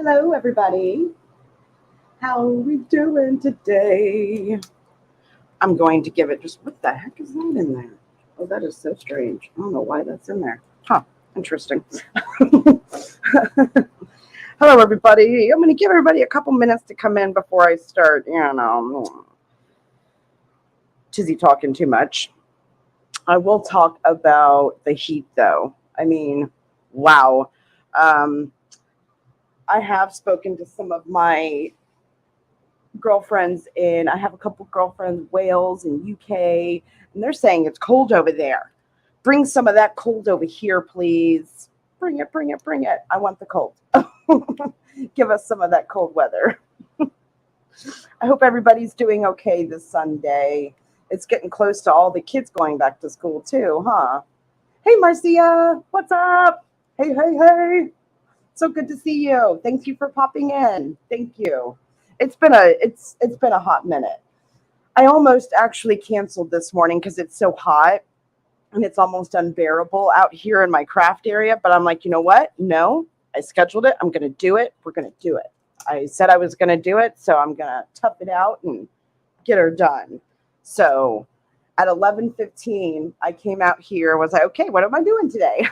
Hello, everybody. How are we doing today? I'm going to give it just what the heck is that in there? Oh, that is so strange. I don't know why that's in there. Huh, interesting. Hello, everybody. I'm going to give everybody a couple minutes to come in before I start, tizzy talking too much. I will talk about the heat, though. I mean, wow. Um, I have spoken to some of my girlfriends I have a couple girlfriends, Wales and UK, and they're saying it's cold over there. Bring some of that cold over here, please. Bring it, bring it, bring it. I want the cold. Give us some of that cold weather. I hope everybody's doing okay this Sunday. It's getting close to all the kids going back to school too, huh? Hey Marcia, what's up? Hey, hey, hey. So good to see you. Thank you for popping in. Thank you. It's been a hot minute. I almost actually canceled this morning because it's so hot and it's almost unbearable out here in my craft area. But I'm like, you know what? No, I scheduled it. I'm gonna do it. We're gonna do it. I said I was gonna do it, so I'm gonna tough it out and get her done. So at 11:15, I came out here. Was like, okay, what am I doing today?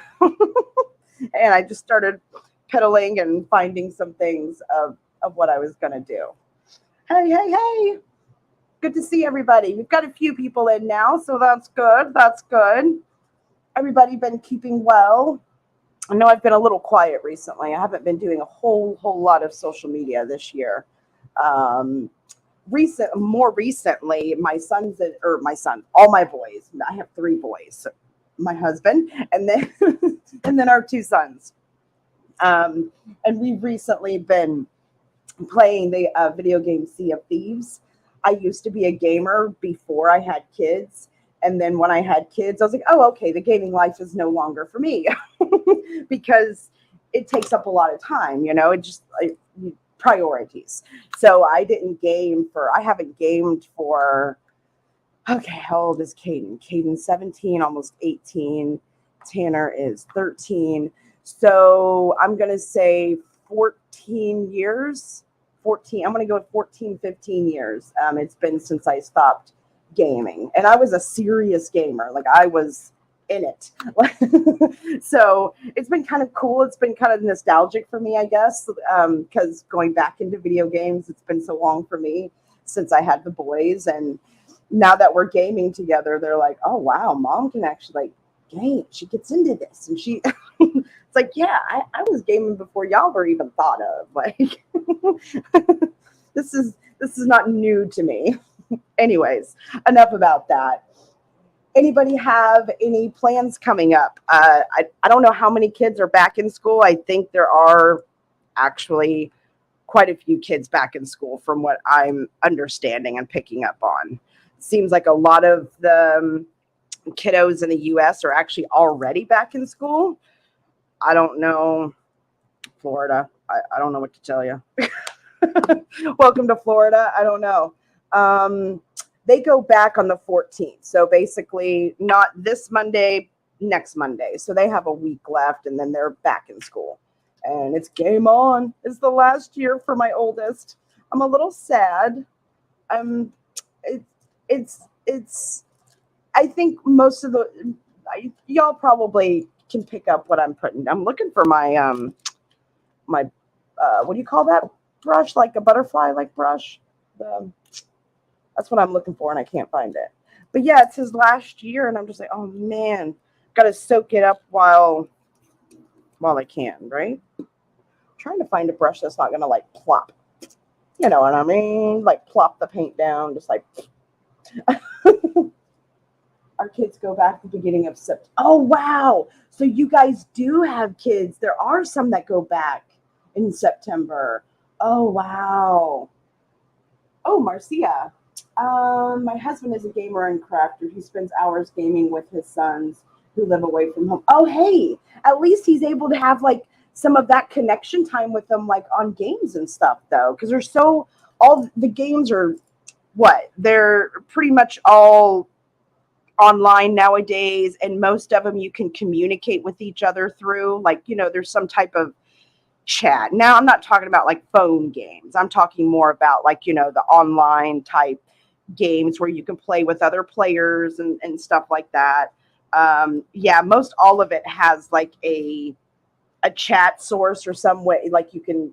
And I just started pedaling and finding some things of what I was gonna do. Hey, hey, hey. Good to see everybody. We've got a few people in now, so that's good. That's good. Everybody been keeping well. I know I've been a little quiet recently. I haven't been doing a whole lot of social media this year. Um, More recently, all my boys. I have three boys. My husband, and then and then our two sons. And we've recently been playing the video game Sea of Thieves. I used to be a gamer before I had kids. And then when I had kids, I was like, oh, okay, the gaming life is no longer for me because it takes up a lot of time, it just priorities. So I haven't gamed for, okay, how old is Caden? Caden's 17, almost 18. Tanner is 13. So I'm going to say 14 years. 14, I'm going to go with 14, 15 years. It's been since I stopped gaming. And I was a serious gamer. Like I was in it. So it's been kind of cool. It's been kind of nostalgic for me, I guess, because going back into video games, it's been so long for me since I had the boys. And now that we're gaming together, they're like, oh, wow, mom can actually like game. She gets into this. And she, it's like, yeah, I was gaming before y'all were even thought of. Like, this is not new to me. Anyways, enough about that. Anybody have any plans coming up? I don't know how many kids are back in school. I think there are actually quite a few kids back in school from what I'm understanding and picking up on. Seems like a lot of the kiddos in the US are actually already back in school. I don't know. Florida. I don't know what to tell you. Welcome to Florida. I don't know. They go back on the 14th. So basically, not this Monday, next Monday. So they have a week left and then they're back in school. And it's game on. It's the last year for my oldest. I'm a little sad. Um, it, it's. I think most of y'all probably can pick up what I'm putting. I'm looking for my what do you call that brush? Like a butterfly like brush. That's what I'm looking for, and I can't find it. But yeah, it's his last year, and I'm just like, oh man, got to soak it up while I can, right? Trying to find a brush that's not gonna like plop. You know what I mean? Like plop the paint down, just like. Our kids go back to the beginning of September. Oh wow! So you guys do have kids. There are some that go back in September. Oh wow! Oh Marcia. My husband is a gamer and crafter. He spends hours gaming with his sons who live away from home. Oh, hey, at least he's able to have like some of that connection time with them, like on games and stuff, though, because all the games are they're pretty much all online nowadays, and most of them you can communicate with each other through. Like, there's some type of chat. Now, I'm not talking about like phone games. I'm talking more about like, the online type games where you can play with other players and stuff like that. Yeah, most all of it has like a chat source or some way like you can,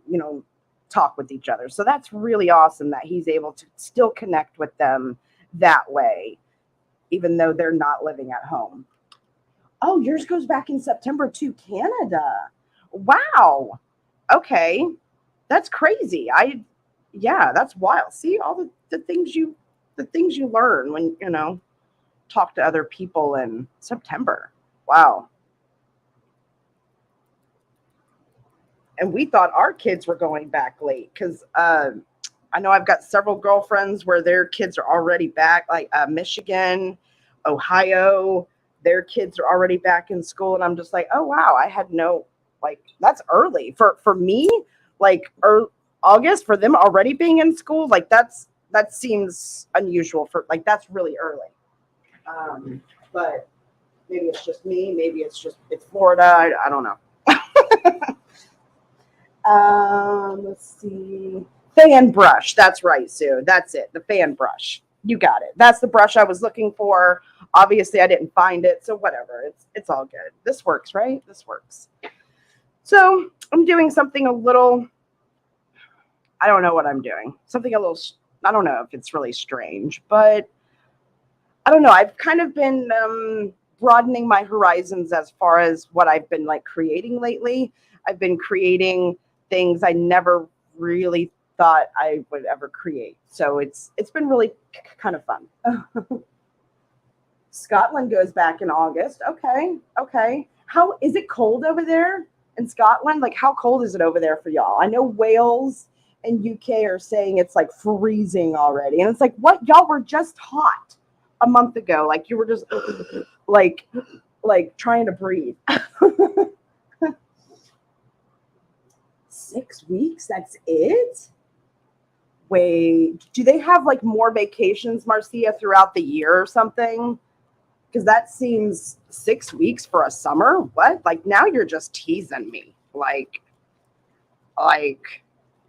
talk with each other. So that's really awesome that he's able to still connect with them that way, even though they're not living at home. Oh, yours goes back in September to Canada. Wow. Okay. That's crazy. Yeah, that's wild. See all the things you learn when, talk to other people in September. Wow. And we thought our kids were going back late because I know I've got several girlfriends where their kids are already back, like Michigan, Ohio. Their kids are already back in school, and I'm just like, oh wow, I had no like that's early for me. Like August for them already being in school, like that seems unusual for like that's really early. But maybe it's just me. Maybe it's Florida. I don't know. Let's see. Fan brush. That's right, Sue. That's it. The fan brush. You got it. That's the brush I was looking for. Obviously, I didn't find it, so whatever. It's all good. This works, right? This works. So I'm doing something a little. I don't know what I'm doing. Something a little. I don't know if it's really strange, but I don't know. I've kind of been broadening my horizons as far as what I've been like creating lately. I've been creating things I never really thought I would ever create. So it's been really kind of fun. Scotland goes back in August. Okay. Okay. How is it cold over there in Scotland? Like how cold is it over there for y'all? I know Wales and UK are saying it's like freezing already. And it's like, what? Y'all were just hot a month ago. Like you were just like trying to breathe. 6 weeks? That's it? Wait, do they have like more vacations, Marcia, throughout the year or something? Because that seems 6 weeks for a summer. What? Like now you're just teasing me. Like,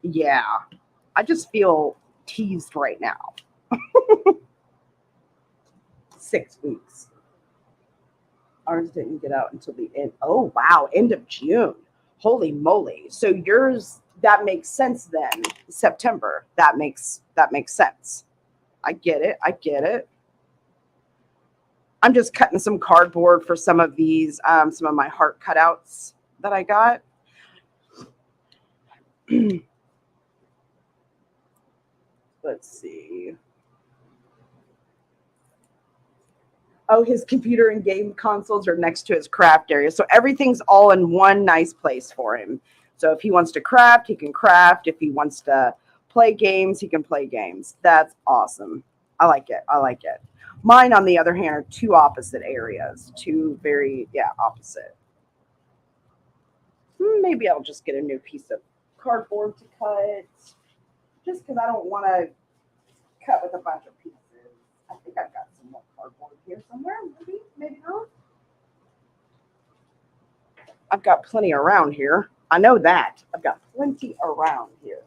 yeah. I just feel teased right now. 6 weeks. Ours didn't get out until the end. Oh wow, end of June. Holy moly. So yours that makes sense then. September. That makes sense. I get it. I get it. I'm just cutting some cardboard for some of these, some of my heart cutouts that I got. Let's see. Oh, his computer and game consoles are next to his craft area. So everything's all in one nice place for him. So if he wants to craft, he can craft. If he wants to play games, he can play games. That's awesome. I like it. I like it. Mine, on the other hand, are two opposite areas. Two very, yeah, opposite. Maybe I'll just get a new piece of cardboard to cut. Just because I don't want to cut with a bunch of pieces. I think I've got some more cardboard here somewhere. Maybe not. I've got plenty around here. I know that. I've got plenty around here.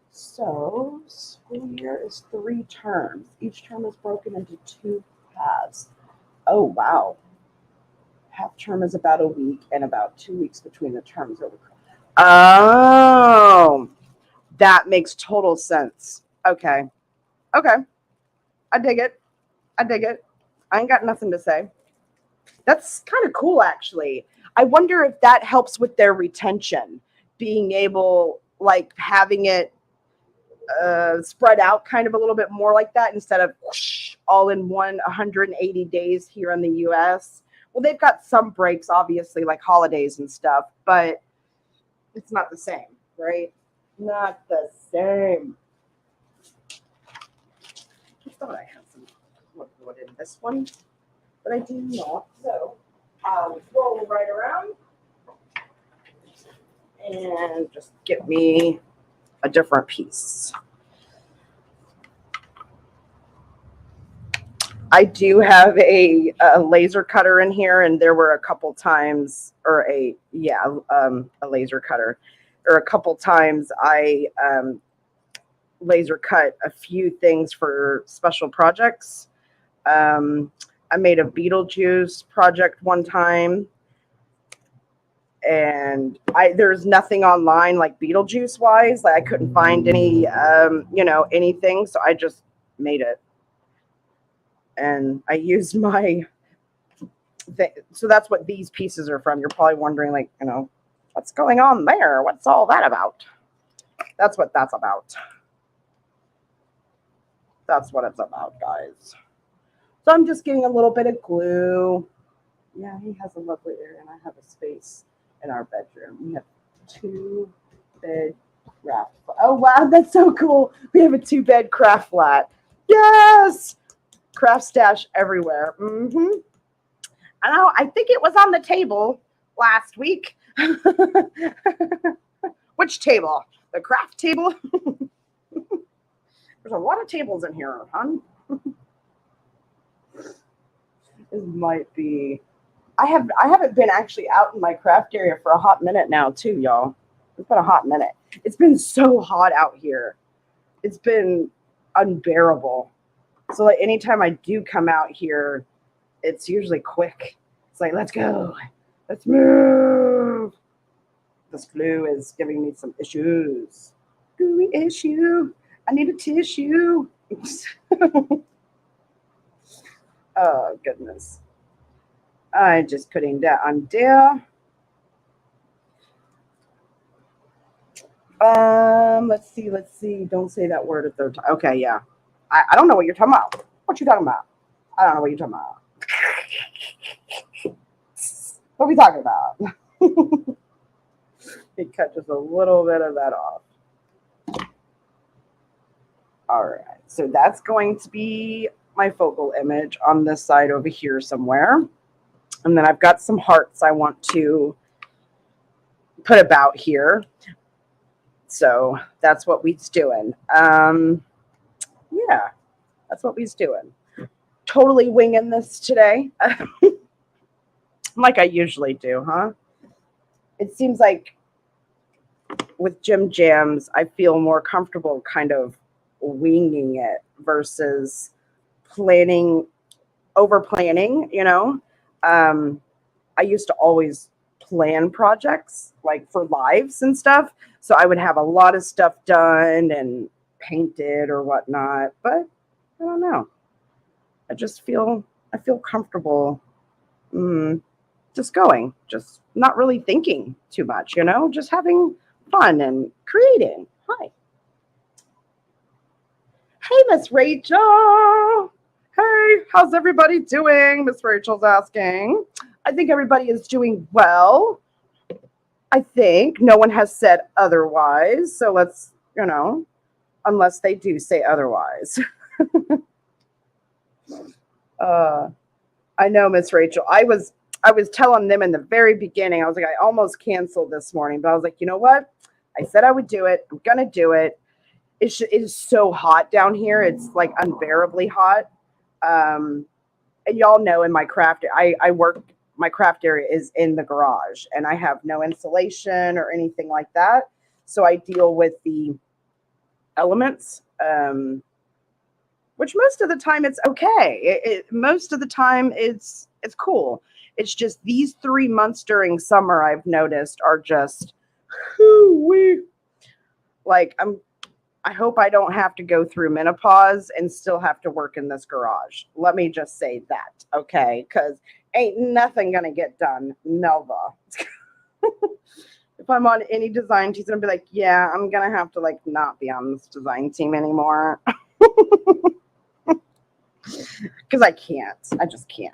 So, school year is 3 terms. Each term is broken into 2 halves. Oh, wow. Half term is about a week and about 2 weeks between the terms. Oh, that makes total sense. Okay. Okay. I dig it. I dig it. I ain't got nothing to say. That's kind of cool, actually. I wonder if that helps with their retention, being able, like, having it spread out kind of a little bit more like that instead of whoosh, all in 180 days here in the US. Well, they've got some breaks, obviously, like holidays and stuff, but it's not the same, right? Not the same. I thought I had some wood in this one, but I do not. So I'll roll right around and just get me a different piece. I do have a laser cutter in here, and there were a couple times, or a laser cutter, or a couple times I laser cut a few things for special projects. Um, I made a Beetlejuice project one time, and there's nothing online like Beetlejuice wise. Like I couldn't find any, anything, so I just made it, and I used my so that's what these pieces are from. You're probably wondering, like, what's going on there? What's all that about? That's what that's about. That's what it's about, guys. So I'm just getting a little bit of glue. Yeah, he has a lovely area, and I have a space in our bedroom. We have 2-bed craft. Oh wow, that's so cool. We have a 2-bed craft flat. Yes, craft stash everywhere. I think it was on the table last week. Which table? The craft table? There's a lot of tables in here, hon. This might be. I haven't been actually out in my craft area for a hot minute now, too, y'all. It's been a hot minute. It's been so hot out here. It's been unbearable. So like anytime I do come out here, it's usually quick. It's like, let's go. Let's move. This flu is giving me some issues. Gooey issue. I need a tissue. Oh, goodness. I'm just putting that on there. Let's see. Don't say that word a third time. Okay, yeah. I don't know what you're talking about. What you talking about? I don't know what you're talking about. What are we talking about? It cut just a little bit of that off. All right, so that's going to be my focal image on this side over here somewhere. And then I've got some hearts I want to put about here. So that's what we's doing. Yeah, that's what we's doing. Totally winging this today. Like I usually do, huh? It seems like with Jim Jams, I feel more comfortable kind of winging it versus over planning, I used to always plan projects like for lives and stuff. So I would have a lot of stuff done and painted or whatnot. But I don't know. I feel comfortable just going, just not really thinking too much, just having fun and creating. Hi. Hey, Miss Rachel. Hey, how's everybody doing? Miss Rachel's asking. I think everybody is doing well. I think no one has said otherwise. So let's, unless they do say otherwise. I know, Miss Rachel. I was telling them in the very beginning, I was like, I almost canceled this morning, but I was like, you know what? I said I would do it. I'm going to do it. It is so hot down here. It's like unbearably hot. And y'all know in my craft, I work, my craft area is in the garage and I have no insulation or anything like that. So I deal with the elements, which most of the time it's okay. Most of the time it's cool. It's just these 3 months during summer I've noticed are just, like I hope I don't have to go through menopause and still have to work in this garage. Let me just say that, okay? Because ain't nothing going to get done. Never. If I'm on any design team, I'm going to be like, yeah, I'm going to have to, like, not be on this design team anymore. Because I can't. I just can't.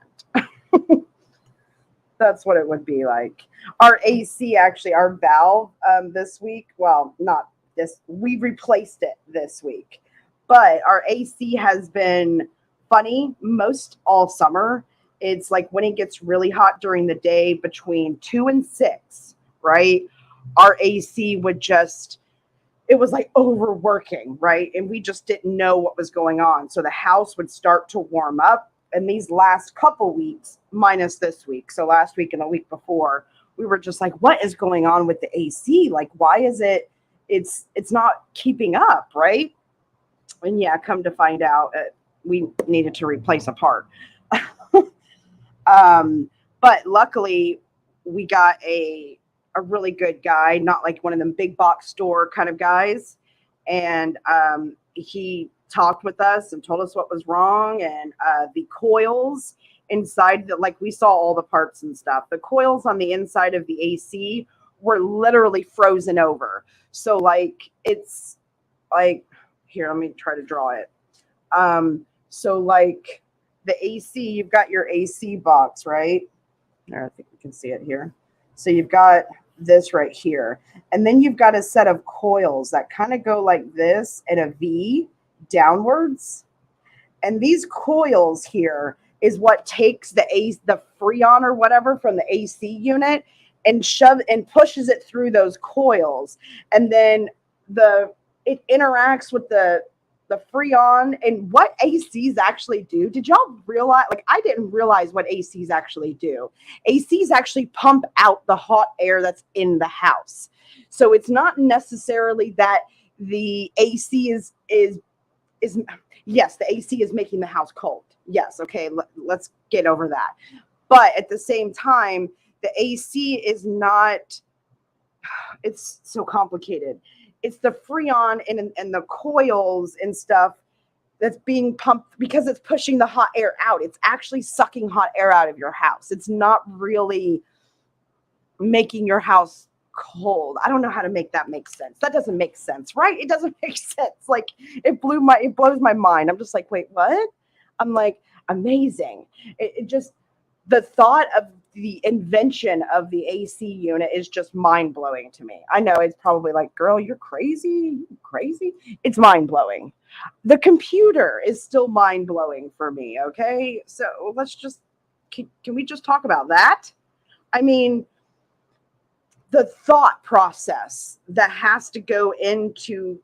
That's what it would be like. Our AC, actually, our valve this week, well, not this, we replaced it this week, but our AC has been funny most all summer. It's like when it gets really hot during the day between 2 and 6, right? Our AC would just, it was like overworking, right? And we just didn't know what was going on. So the house would start to warm up in these last couple weeks, minus this week, so last week and the week before, we were just like, what is going on with the AC? Like, why is it's not keeping up, right? And yeah, come to find out, we needed to replace a part. But luckily, we got a really good guy, not like one of them big box store kind of guys. And he talked with us and told us what was wrong. And the coils inside, like we saw all the parts and stuff, the coils on the inside of the AC were literally frozen over. So like, it's like, here, let me try to draw it. So like the AC, you've got your AC box, right? There, I think we can see it here. So you've got this right here. And then you've got a set of coils that kind of go like this in a V downwards. And these coils here is what takes the Freon or whatever from the AC unit and pushes it through those coils. And then it interacts with the Freon. And what ACs actually do, did y'all realize? Like, I didn't realize what ACs actually do. ACs actually pump out the hot air that's in the house. So it's not necessarily that the AC is yes, the AC is making the house cold. Yes, okay, let's get over that. But at the same time, the AC is not, it's so complicated. It's the Freon and the coils and stuff that's being pumped because it's pushing the hot air out. It's actually sucking hot air out of your house. It's not really making your house cold. I don't know how to make that make sense. That doesn't make sense, right? It doesn't make sense. Like, it blows my mind. I'm just like, wait, what? I'm like, amazing. It just, the thought of the invention of the AC unit is just mind blowing to me. I know it's probably like, girl, you're crazy. Crazy. It's mind blowing. The computer is still mind blowing for me. Okay. So let's just, can we just talk about that? I mean, the thought process that has to go into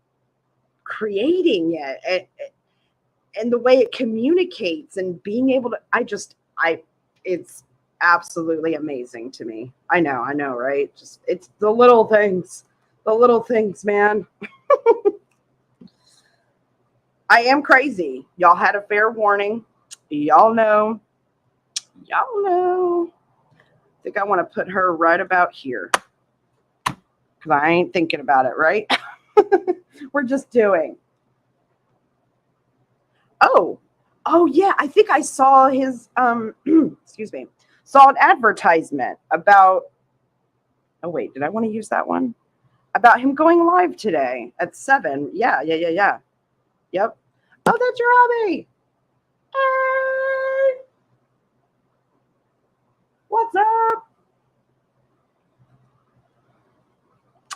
creating it and the way it communicates and being able to, it's absolutely amazing to me. I know, right? Just, it's the little things, man. I am crazy. Y'all had a fair warning. Y'all know. I think I want to put her right about here. Because I ain't thinking about it, right? We're just doing. Oh yeah, I think I saw his excuse me. Saw an advertisement about, oh wait, did I want to use that one? About him going live today at 7. Yeah. Yep. Oh, that's your hubby. Hey. What's up?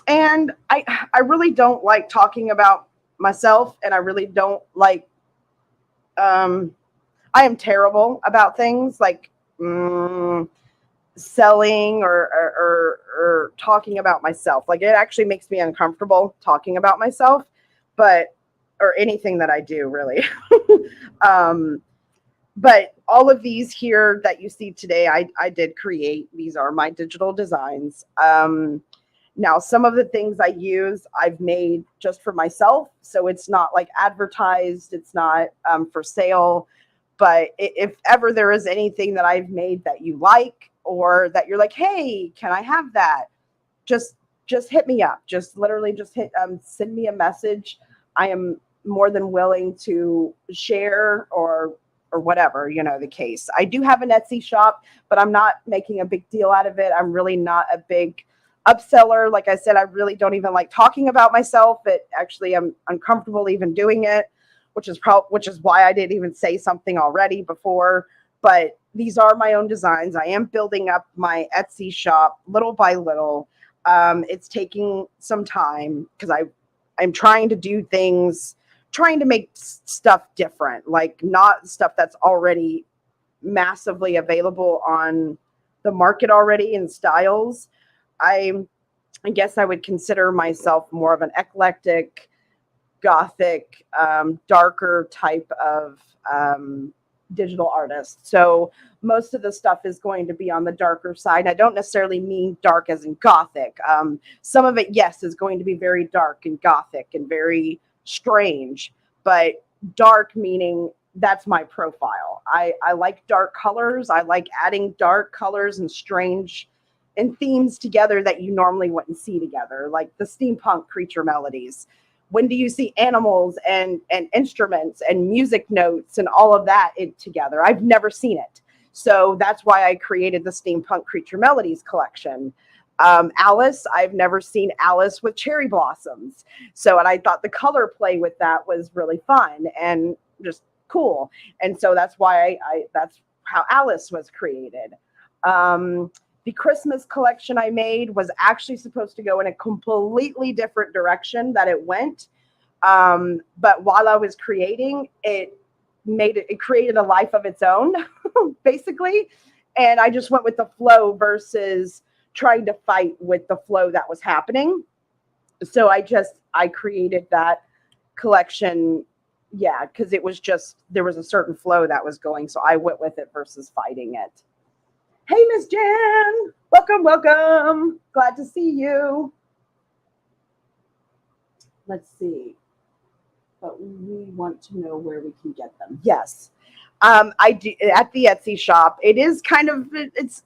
And I really don't like talking about myself, and I really don't like, I am terrible about things like selling or talking about myself. Like, it actually makes me uncomfortable talking about myself, or anything that I do, really. But all of these here that you see today, I did create. These are my digital designs. Now, some of the things I use, I've made just for myself. So it's not like advertised. It's not for sale. But if ever there is anything that I've made that you like, or that you're like, hey, can I have that? Just hit me up. Just literally just send me a message. I am more than willing to share or whatever, the case. I do have an Etsy shop, but I'm not making a big deal out of it. I'm really not a big upseller. Like I said, I really don't even like talking about myself. But actually, I'm uncomfortable even doing it, which is why I didn't even say something already before. But these are my own designs. I am building up my Etsy shop little by little. It's taking some time because I'm trying to do things, trying to make stuff different, like not stuff that's already massively available on the market already in styles. I guess I would consider myself more of an eclectic, gothic, darker type of digital artist. So most of the stuff is going to be on the darker side. I don't necessarily mean dark as in gothic. Some of it, yes, is going to be very dark and gothic and very strange, but dark meaning that's my profile. I like dark colors. I like adding dark colors and strange and themes together that you normally wouldn't see together, like the steampunk creature melodies. When do you see animals and instruments and music notes and all of that together? I've never seen it. So that's why I created the Steampunk Creature Melodies collection. Alice, I've never seen Alice with cherry blossoms. So, and I thought the color play with that was really fun and just cool. And so that's why that's how Alice was created. The Christmas collection I made was actually supposed to go in a completely different direction that it went. But while I was creating it, it created a life of its own, basically. And I just went with the flow versus trying to fight with the flow that was happening. So I created that collection. Yeah, because it was just, there was a certain flow that was going. So I went with it versus fighting it. Hey, Miss Jan, welcome, welcome. Glad to see you. Let's see. But we want to know where we can get them. Yes. I do at the Etsy shop. It is kind of, it's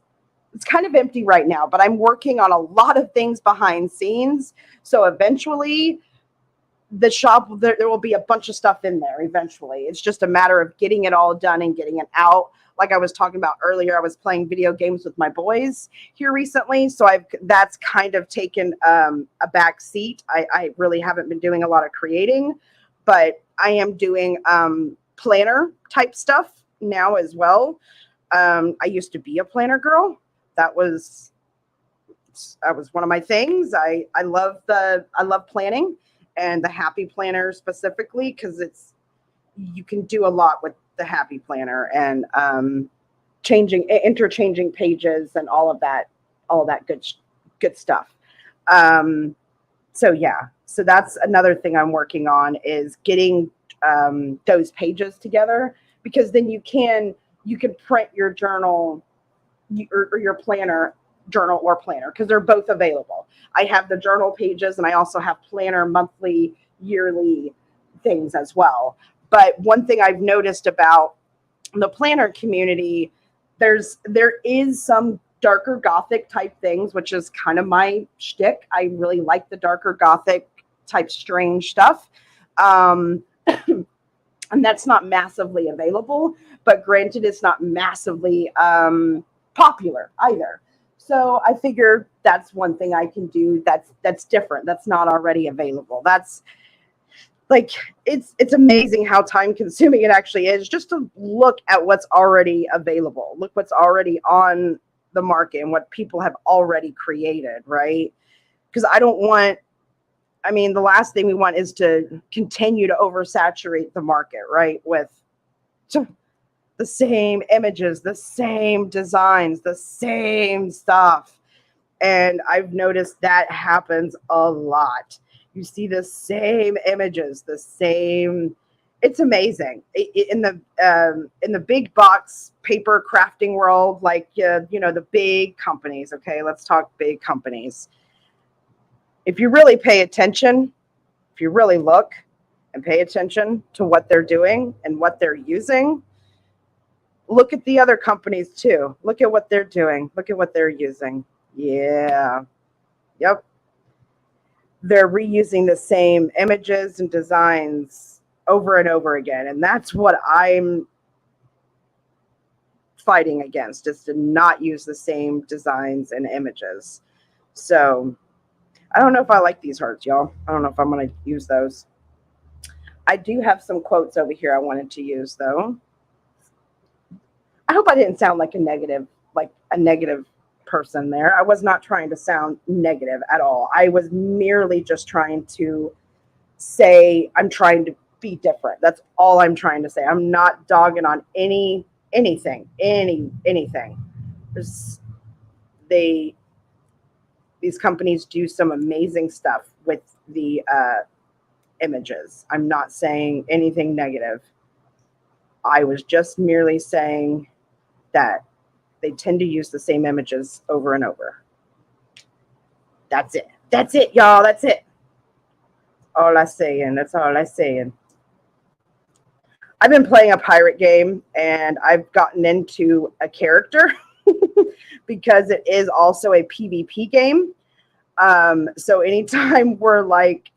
kind of empty right now, but I'm working on a lot of things behind scenes. So eventually the shop, there will be a bunch of stuff in there eventually. It's just a matter of getting it all done and getting it out. Like I was talking about earlier, I was playing video games with my boys here recently. So that's kind of taken a back seat. I really haven't been doing a lot of creating, but I am doing planner type stuff now as well. I used to be a planner girl. That was one of my things. I love planning, and the Happy Planner specifically, because you can do a lot with the Happy Planner and interchanging pages and all of that good stuff. So yeah, so that's another thing I'm working on, is getting those pages together, because then you can print your journal or your planner, journal or planner, because they're both available. I have the journal pages and I also have planner monthly, yearly things as well. But one thing I've noticed about the planner community, there is some darker gothic type things, which is kind of my shtick. I really like the darker gothic type strange stuff. And that's not massively available, but granted, it's not massively popular either. So I figure that's one thing I can do that's different, that's not already available. That's like, it's amazing how time consuming it actually is, just to look at what's already available, look what's already on the market and what people have already created, right? Because the last thing we want is to continue to oversaturate the market, right? With the same images, the same designs, the same stuff. And I've noticed that happens a lot. You see the same images, it's amazing. In the big box paper crafting world, like, the big companies, okay, let's talk big companies. If you really pay attention, if you really look and pay attention to what they're doing and what they're using, look at the other companies too. Look at what they're doing. Look at what they're using. Yeah. Yep. They're reusing the same images and designs over and over again. And that's what I'm fighting against, is to not use the same designs and images. So I don't know if I like these hearts, y'all. I don't know if I'm going to use those. I do have some quotes over here I wanted to use, though. I hope I didn't sound like a negative person there. I was not trying to sound negative at all. I was merely just trying to say I'm trying to be different. That's all I'm trying to say. I'm not dogging on anything. These companies do some amazing stuff with the images. I'm not saying anything negative. I was just merely saying that they tend to use the same images over and over. That's it. That's it, y'all. That's it. All I saying. That's all I saying. I've been playing a pirate game, and I've gotten into a character because it is also a PvP game. So anytime we're like,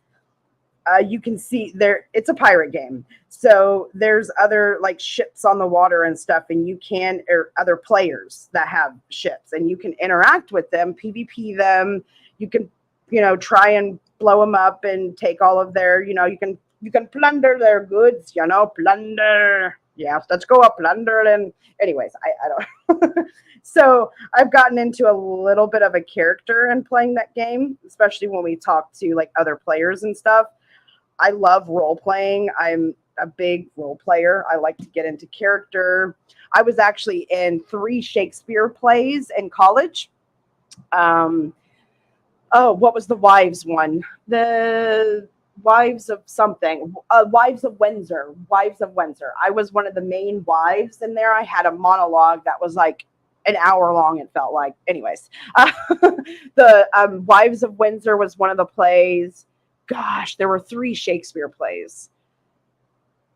you can see there, it's a pirate game. So there's other like ships on the water and stuff, and you can, or other players that have ships, and you can interact with them, PvP them. You can, try and blow them up and take all of their, you can plunder their goods, plunder. Yes, let's go up plunder. And anyways, I don't. So I've gotten into a little bit of a character in playing that game, especially when we talk to like other players and stuff. I love role playing. I'm a big role player. I like to get into character. I was actually in 3 Shakespeare plays in college. What was the wives one? The Wives of something. Wives of Windsor. Wives of Windsor. I was one of the main wives in there. I had a monologue that was like an hour long, it felt like. Anyways, the Wives of Windsor was one of the plays. Gosh, there were 3 Shakespeare plays.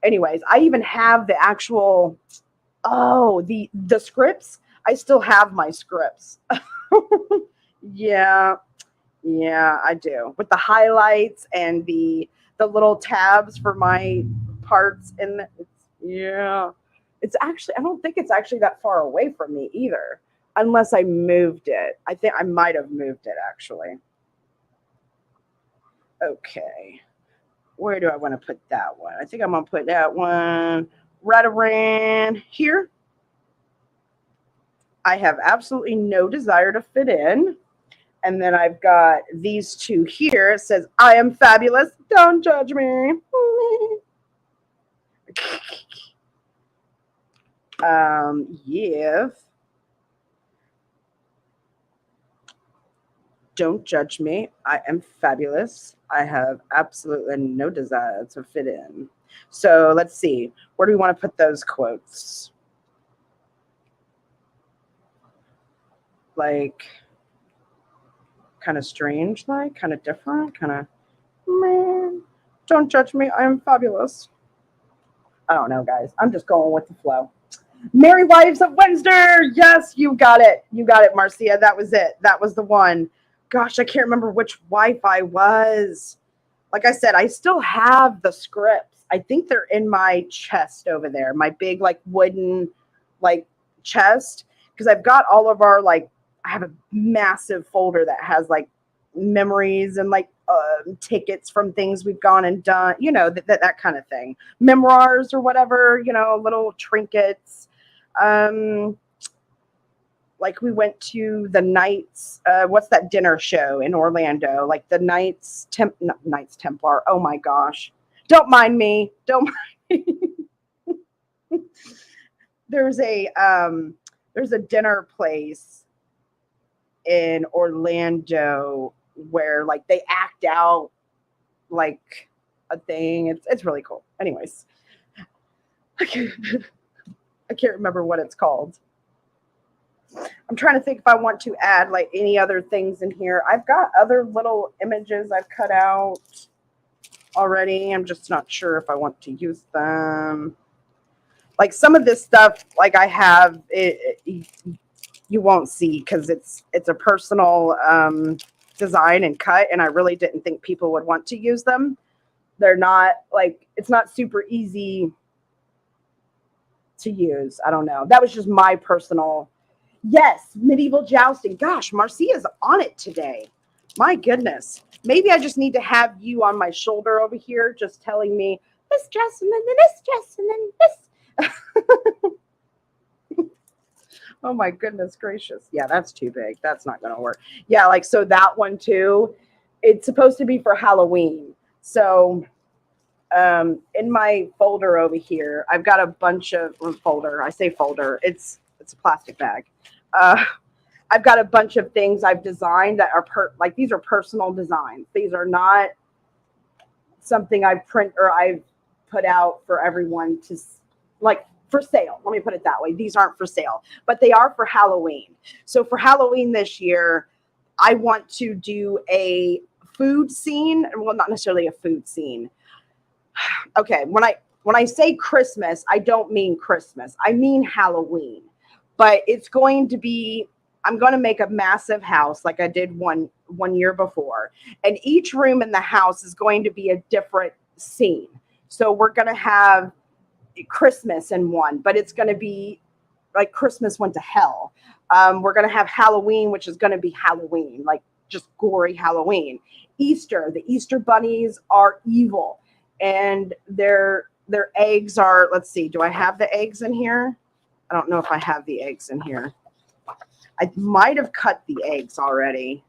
Anyways, I even have the actual, the scripts. I still have my scripts. Yeah, I do. With the highlights and the little tabs for my parts in the, yeah. It's actually, I don't think it's actually that far away from me either, unless I moved it. I think I might have moved it actually. Okay. Where do I want to put that one? I think I'm going to put that one right around here. I have absolutely no desire to fit in. And then I've got these 2 here. It says, I am fabulous. Don't judge me. Yeah. Don't judge me. I am fabulous. I have absolutely no desire to fit in. So let's see. Where do we want to put those quotes? Like, kind of strange, like, kind of different, kind of, man, don't judge me. I am fabulous. I don't know, guys. I'm just going with the flow. Merry Wives of Windsor. Yes, you got it. You got it, Marcia. That was it. That was the one. Gosh, I can't remember which wife I was. Like I said, I still have the scripts. I think they're in my chest over there. My big, like, wooden, like, chest. Because I've got all of our, like, I have a massive folder that has, like, memories and, like, tickets from things we've gone and done. That kind of thing. Memoirs or whatever, little trinkets. Like we went to the Knights, what's that dinner show in Orlando? Like the Knights Templar. Oh my gosh. Don't mind me. Don't mind me. There's a dinner place in Orlando where like they act out like a thing. It's really cool. Anyways. I can't remember what it's called. I'm trying to think if I want to add like any other things in here. I've got other little images I've cut out already. I'm just not sure if I want to use them. Like some of this stuff, like I have, you won't see because it's a personal design and cut, and I really didn't think people would want to use them. They're not like, it's not super easy to use. I don't know. That was just my personal. Yes, medieval jousting. Gosh, Marcia's on it today. My goodness. Maybe I just need to have you on my shoulder over here just telling me this dress and then this dress and then this. Oh my goodness gracious. Yeah, that's too big. That's not going to work. Yeah, like so that one too. It's supposed to be for Halloween. So in my folder over here, I've got a bunch of folder. I say folder. It's a plastic bag. I've got a bunch of things I've designed that are like these are personal designs. These are not something I print or I've put out for everyone to like for sale. Let me put it that way. These aren't for sale, but they are for Halloween. So for Halloween this year, I want to do a food scene. Well, not necessarily a food scene. Okay, when I say Christmas, I don't mean Christmas. I mean Halloween. But it's going to be, I'm going to make a massive house like I did one year before. And each room in the house is going to be a different scene. So we're going to have Christmas in one, but it's going to be like Christmas went to hell. We're going to have Halloween, which is going to be Halloween, like just gory Halloween. Easter, the Easter bunnies are evil. And their eggs are, let's see, do I have the eggs in here? I don't know if I have the eggs in here. I might have cut the eggs already.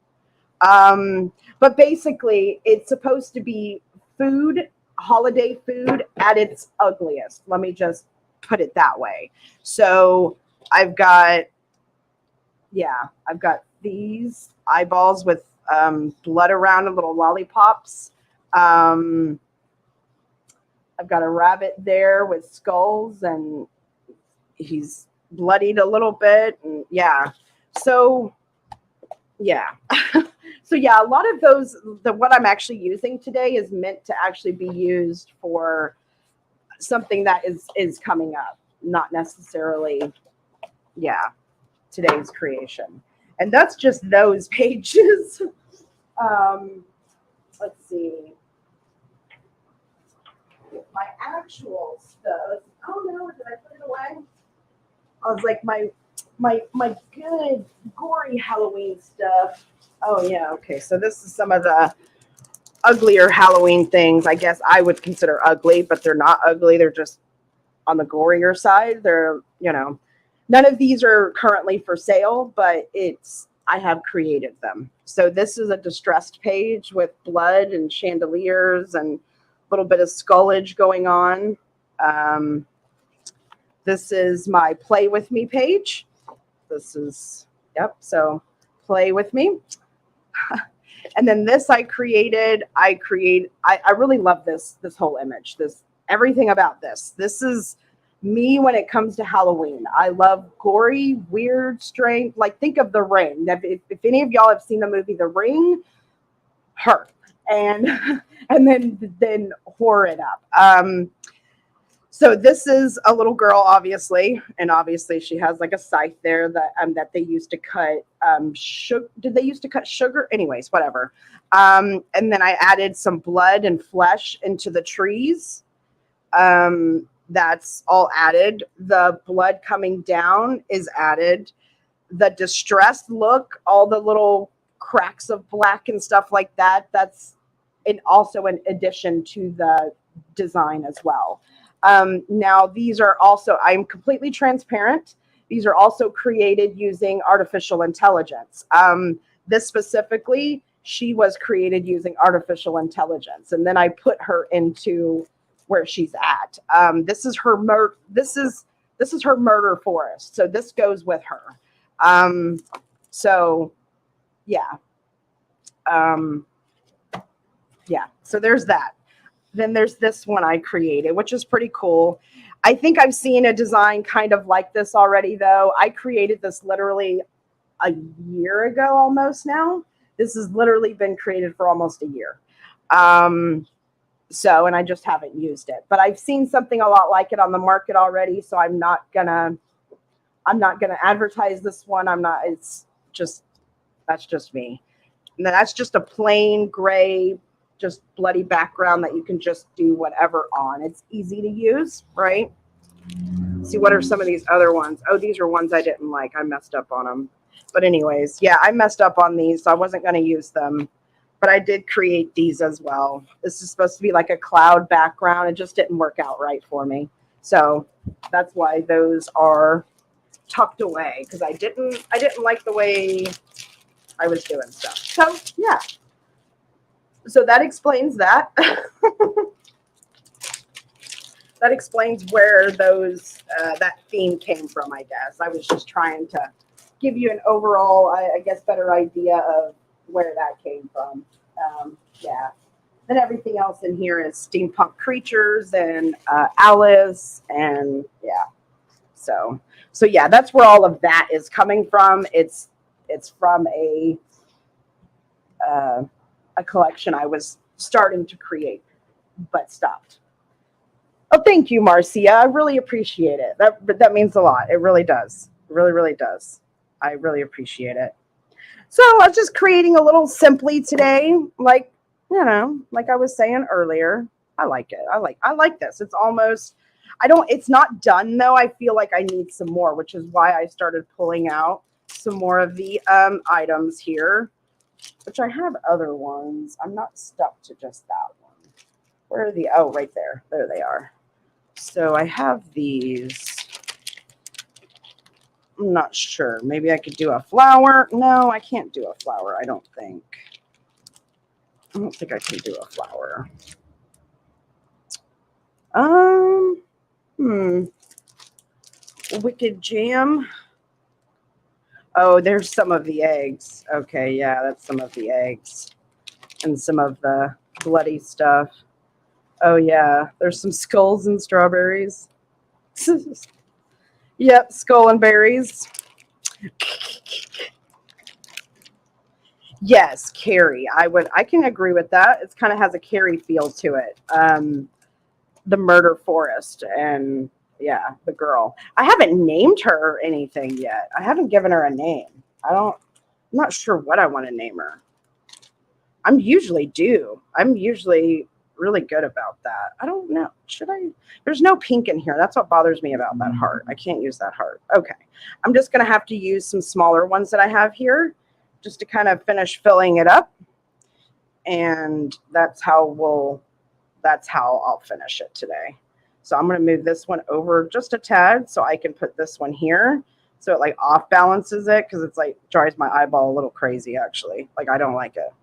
But basically, it's supposed to be food, holiday food at its ugliest. Let me just put it that way. So I've got these eyeballs with blood around and little lollipops. I've got a rabbit there with skulls, and he's bloodied a little bit. And yeah, so yeah. So yeah, a lot of those, what I'm actually using today is meant to actually be used for something that is coming up, not necessarily, yeah, today's creation. And that's just those pages. Let's see. My actual stuff. Oh no, did I put it away? I was like, my good gory Halloween stuff. Oh yeah, okay. So this is some of the uglier Halloween things. I guess I would consider ugly, but they're not ugly. They're just on the gorier side. They're, none of these are currently for sale, but I have created them. So this is a distressed page with blood and chandeliers and a little bit of skullage going on. This is my play with me page. This is, yep. So play with me. And then this I really love this whole image, everything about this. This is me when it comes to Halloween. I love gory, weird, strange, like think of The Ring. If any of y'all have seen the movie The Ring, her. And then horror it up. So this is a little girl, obviously, and obviously she has like a scythe there that they used to cut sugar. Did they used to cut sugar? Anyways, whatever. And then I added some blood and flesh into the trees. That's all added. The blood coming down is added. The distressed look, all the little cracks of black and stuff like that, that's also an addition to the design as well. Now these are also, I'm completely transparent. These are also created using artificial intelligence. This specifically, she was created using artificial intelligence, and then I put her into where she's at. This is her murder forest. So this goes with her. So yeah. Yeah. So there's that. Then there's this one I created, which is pretty cool. I think I've seen a design kind of like this already, though. I created this literally a year ago almost now. This has literally been created for almost a year. And I just haven't used it. But I've seen something a lot like it on the market already, so I'm not gonna advertise this one. That's just me. And then that's just a plain gray, just bloody background that you can just do whatever on. It's easy to use, right? See, what are some of these other ones? Oh, these are ones I didn't like. I messed up on them. But anyways, yeah, I messed up on these, so I wasn't going to use them. But I did create these as well. This is supposed to be like a cloud background. It just didn't work out right for me. So that's why those are tucked away, because I didn't like the way I was doing stuff. So yeah. So that explains that. That explains where that theme came from, I guess. I was just trying to give you an overall, I guess, better idea of where that came from. Yeah. Then everything else in here is steampunk creatures and Alice, and yeah. So yeah, that's where all of that is coming from. It's from a collection I was starting to create, but stopped. Oh, thank you, Marcia. I really appreciate it. That means a lot. It really does. It really, really does. I really appreciate it. So I was just creating a little simply today, like like I was saying earlier. I like it. I like this. It's almost I don't it's not done though. I feel like I need some more, which is why I started pulling out some more of the items here, which I have other ones. I'm not stuck to just that one. Where are the oh right there. There they are. So I have these. I'm not sure. Maybe I could do a flower. No, I can't do a flower, I don't think. I don't think I can do a flower. Hmm. Wicked jam. Oh, there's some of the eggs. Okay, yeah, that's some of the eggs. And some of the bloody stuff. Oh, yeah, there's some skulls and strawberries. Yep, skull and berries. Yes, Carrie. I can agree with that. It kind of has a Carrie feel to it. The murder forest and yeah, the girl. I haven't named her anything yet. I haven't given her a name. I'm not sure what I want to name her. I'm usually really good about that. I don't know. Should I? There's no pink in here. That's what bothers me about that heart. I can't use that heart. Okay. I'm just going to have to use some smaller ones that I have here just to kind of finish filling it up. And that's how I'll finish it today. So I'm going to move this one over just a tad so I can put this one here. So it like off balances it because it's like drives my eyeball a little crazy actually. Like I don't like it.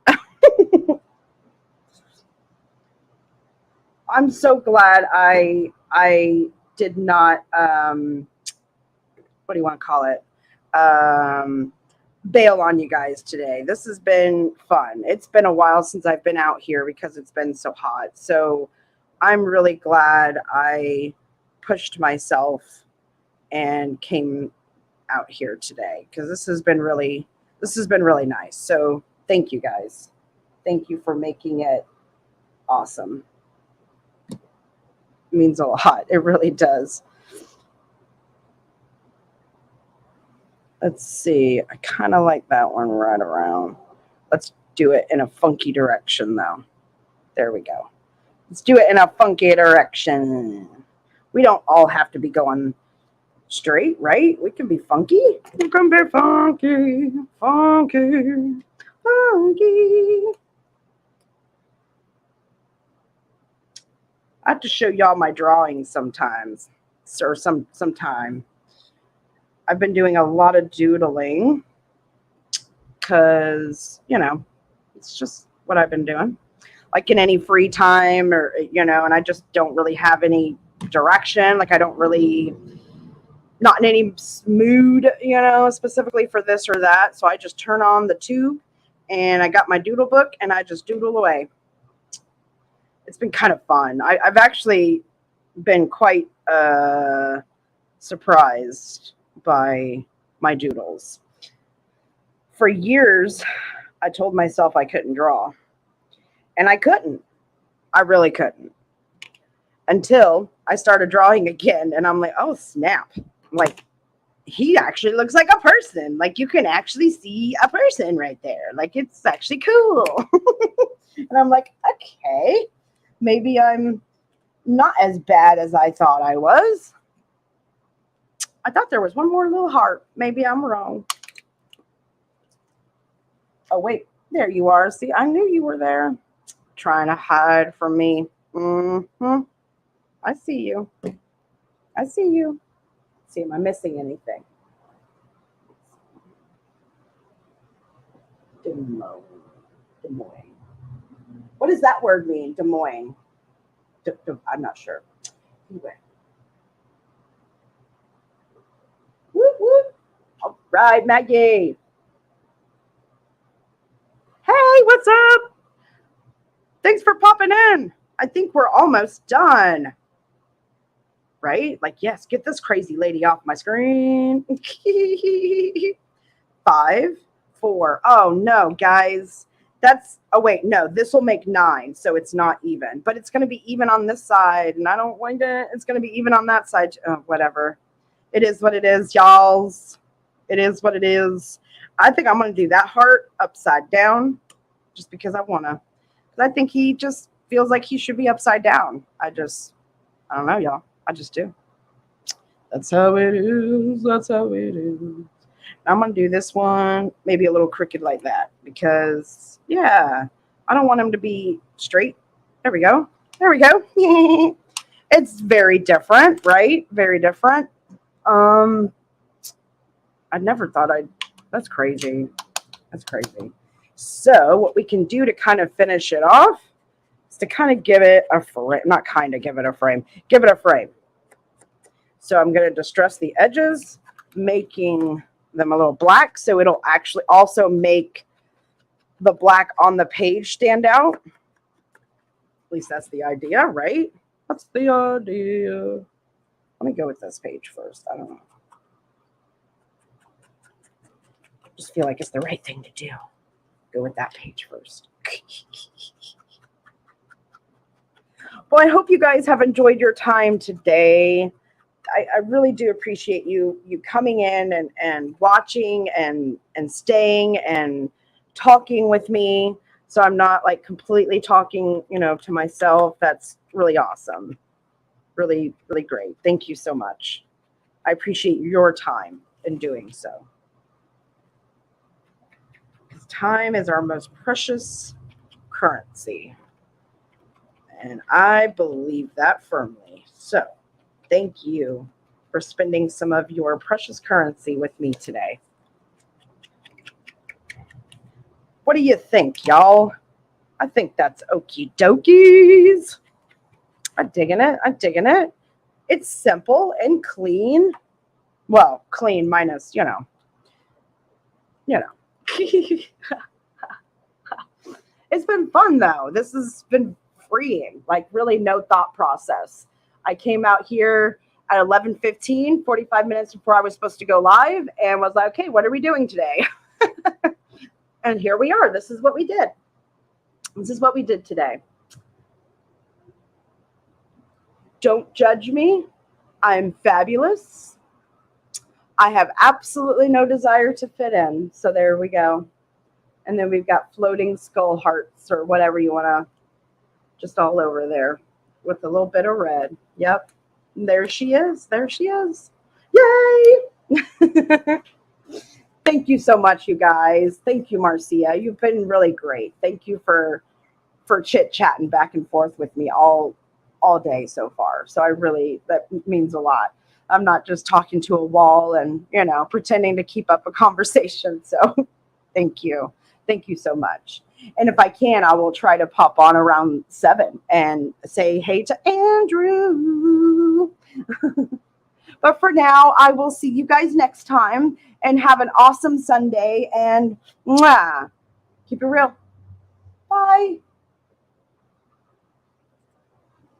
I'm so glad I did not what do you want to call it? Bail on you guys today. This has been fun. It's been a while since I've been out here because it's been so hot. So I'm really glad I pushed myself and came out here today because this has been really nice. So thank you guys. Thank you for making it awesome. It means a lot. It really does. Let's see. I kind of like that one right around. Let's do it in a funky direction though. There we go. Let's do it in a funky direction. We don't all have to be going straight, right? We can be funky. We can be funky, funky, funky. I have to show y'all my drawings sometimes, or sometime. I've been doing a lot of doodling because, it's just what I've been doing. Like in any free time or, and I just don't really have any direction. Like I don't really, not in any mood, specifically for this or that. So I just turn on the tube and I got my doodle book and I just doodle away. It's been kind of fun. I've actually been quite surprised by my doodles. For years, I told myself I couldn't draw. And I couldn't. I really couldn't. Until I started drawing again. And I'm like, oh, snap. Like, he actually looks like a person. Like, you can actually see a person right there. Like, it's actually cool. And I'm like, okay. Maybe I'm not as bad as I thought I was. I thought there was one more little heart. Maybe I'm wrong. Oh, wait. There you are. See, I knew you were there. Trying to hide from me. Mm-hmm. I see you. I see you. Let's see, am I missing anything? Des Moines. What does that word mean? Des Moines. I'm not sure. Anyway. Whoop, whoop. All right, Maggie. Hey, what's up? Thanks for popping in. I think we're almost done. right? Like, yes, get this crazy lady off my screen. 5, 4. Oh no, guys. Oh wait, no, this will make 9, so it's not even. But it's going to be even on this side, and I don't want it. It's going to be even on that side. Oh, whatever. It is what it is, y'alls. It is what it is. I think I'm going to do that heart upside down just because I want to. Because I think he just feels like he should be upside down. I don't know, y'all. I just do. That's how it is. That's how it is. I'm going to do this one maybe a little crooked like that because, yeah, I don't want him to be straight. There we go. There we go. It's very different, right? Very different. I never thought that's crazy. That's crazy. So what we can do to kind of finish it off is to kind of give it a frame. Not kind of give it a frame. Give it a frame. So I'm going to distress the edges, making them a little black, so it'll actually also make the black on the page stand out. At least that's the idea, right? That's the idea. Let me go with this page first. I don't know. I just feel like it's the right thing to do. Go with that page first. Well, I hope you guys have enjoyed your time today. I really do appreciate you coming in and watching and staying and talking with me. So I'm not like completely talking, to myself. That's really awesome. Really, really great. Thank you so much. I appreciate your time in doing so. Because time is our most precious currency. And I believe that firmly. So thank you for spending some of your precious currency with me today. What do you think, y'all? I think that's okie dokies. I'm digging it. I'm digging it. It's simple and clean. Well, clean minus, It's been fun, though. This has been freeing, like really no thought process. I came out here at 11:15, 45 minutes before I was supposed to go live, and was like, okay, what are we doing today? And here we are. This is what we did. This is what we did today. Don't judge me. I'm fabulous. I have absolutely no desire to fit in. So there we go. And then we've got floating skull hearts or whatever you want to, just all over there with a little bit of red. Yep. And there she is. There she is. Yay! Thank you so much, you guys. Thank you, Marcia. You've been really great. Thank you for chit-chatting back and forth with me all day so far. So that means a lot. I'm not just talking to a wall and, pretending to keep up a conversation. So thank you. Thank you so much. And if I can, I will try to pop on around 7 and say hey to Andrew. But for now, I will see you guys next time and have an awesome Sunday. And mwah, keep it real. Bye.